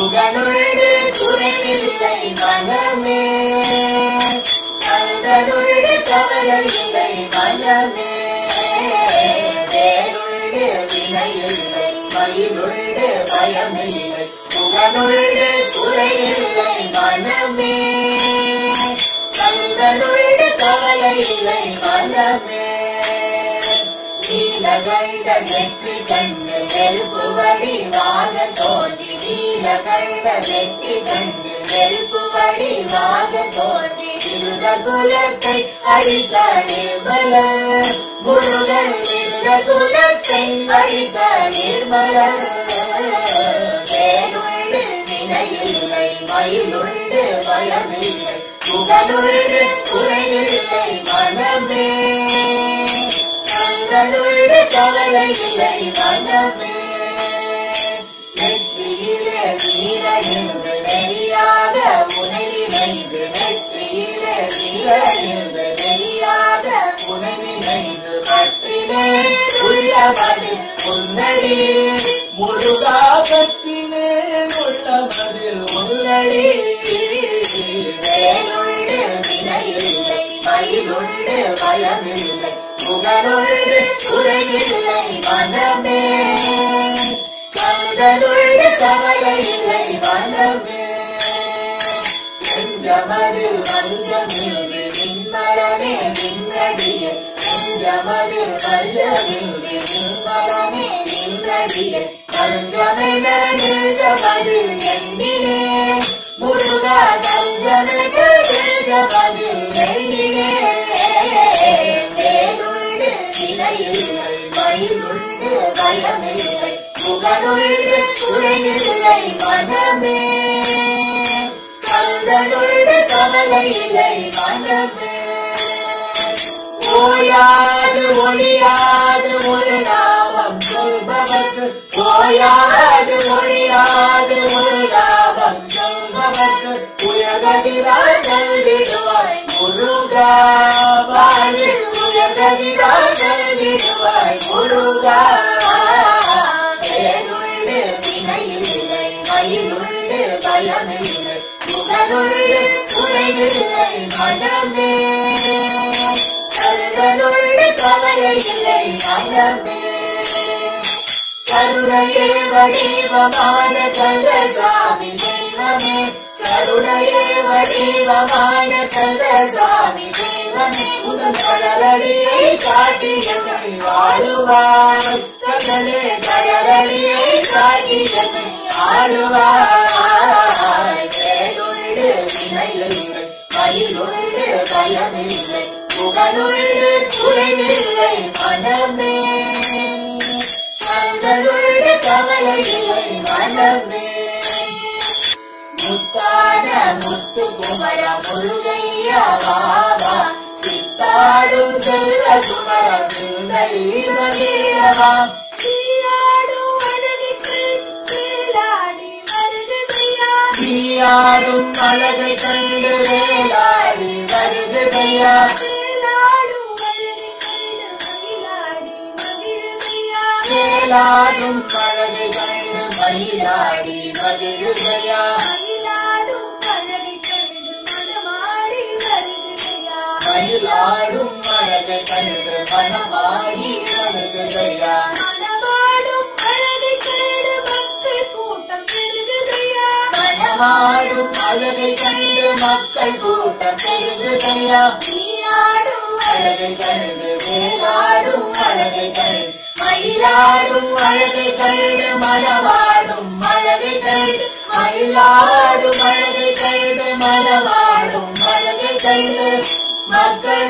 புகனுள்டு குறைவில்லை மனமே கந்தனுள்டு கவலை இல்லை மனமே வேறுள்டு வினையில்லை மயிலுள்டு பயமில்லை புகனுள்டு குறைவில்லை மனமே கந்தனுள்டு கவலை இல்லை மனமே நீலகண்ட நெற்றி கண்டு நெருப்பு வடிவாக தோன்றி நீலகண்ட நெற்றி கண்டு நெருப்பு வடிவாக தோன்றி இருத குலத்தை அழித்த நிர்மல முருகன் இருத குலத்தை அழித்த நிர்மல வேறுள்டு வினையில்லை மயிலுள்டு பயமில்லை புகனுள்டு குறைவில்லை மனமே கந்தனுள்டு கவலை இல்லை மனமே நெற்றியிலே நீரணிந்து நெறியாக உனை நினைந்து நெற்றியிலே நீரணிந்து நெறியாக உனை நினைந்து பற்றினே உள்ளமது உன்னடி முருகா பற்றினே உள்ளமதில் உன்னடி வேலுள்டு வினையில்லை மயிலுள்டு பயமில்லை புகனுள்டு குறைவில்லை மனமே கந்தனுள்டு கவலை இல்லை மனமே நெஞ்சமதில் வஞ்சமின்றி நின்மலனே நின்னடிய நெஞ்சமதில் வஞ்சமின்றி நின்மலனே நின்னடிய தஞ்சமென நெஞ்சமதில் எண்ணினே முருகா தஞ்சமென நெஞ்சமதில் எண்ணினே வேலுள்டு வினையில்லை மயிலுள்டு பயமில்லை புகனுள்டு குறைவில்லை மனமே கந்தனுள்டு கவலை இல்லை மனமே ஓயாது ஒழியாது ஒரு நாமம் சொல்பவர்க்கு ஓயாது ஒழியாது ஒரு நாமம் சொல்பவர்க்கு உயர்கதிரால் நல்கிடுவாய் முருகா வாழ்வில் உயர்கதிரால் நல்கிடுவாய் முருகா வேலுள்டு வினையில்லை மயிலுள்டு பயமில்லை புகனுள்டு குறைவில்லை மனமே கந்தனுள்டு கவலை இல்லை மனமே கருணையே வடிவமான கந்தசாமி தெய்வமே கருணையே வடிவமான கந்தசாமி தெய்வமே உன் கடலடியை காட்டியமை ஆளுவாய் கண்ணனே கடலடியை காட்டியமை ஆளுவாய் வேலுள்டு வினையில்லை மயிலுள்டு பயமில்லை புகனுள்டு குறைவில்லை மனமே கந்தனுள்டு கவலை இல்லை மனமே முத்தான முத்து குமர முருகையா பாபா சித்தாடும் செல்வ குமர சிந்தை மகிழவா நீயாடும் அழகைக்கு வேலாடி வருகையா நீயாடும் அழகை கண்டு வேலாடி வருகையா வேலாடும் அழகை கண்டு மயிலாடி மகிழுதையா வேலாடும் அழகை கண்டு மயிலாடி மகிழுதையா மயிலாடும் அழகை கண்டு மனமாடி வருகையா மயிலாடும் அழகை கண்டு மனமாடி வருகையா மனமாடும் அழகை கண்டு மக்கள் கூட்டம் பெருகுதையா மனமாடும் அழகை கண்டு மக்கள் கூட்டம் பெருகுதையா நீயாடும் அழகை கண்டு வேலாடும் அழகை கண்டு மயிலாடும் அழகை கண்டு மனவாடும் அழகை கண்டு மயிலாடும் அழகை கண்டு மனவாடும் அழகை கண்டு மக்கள்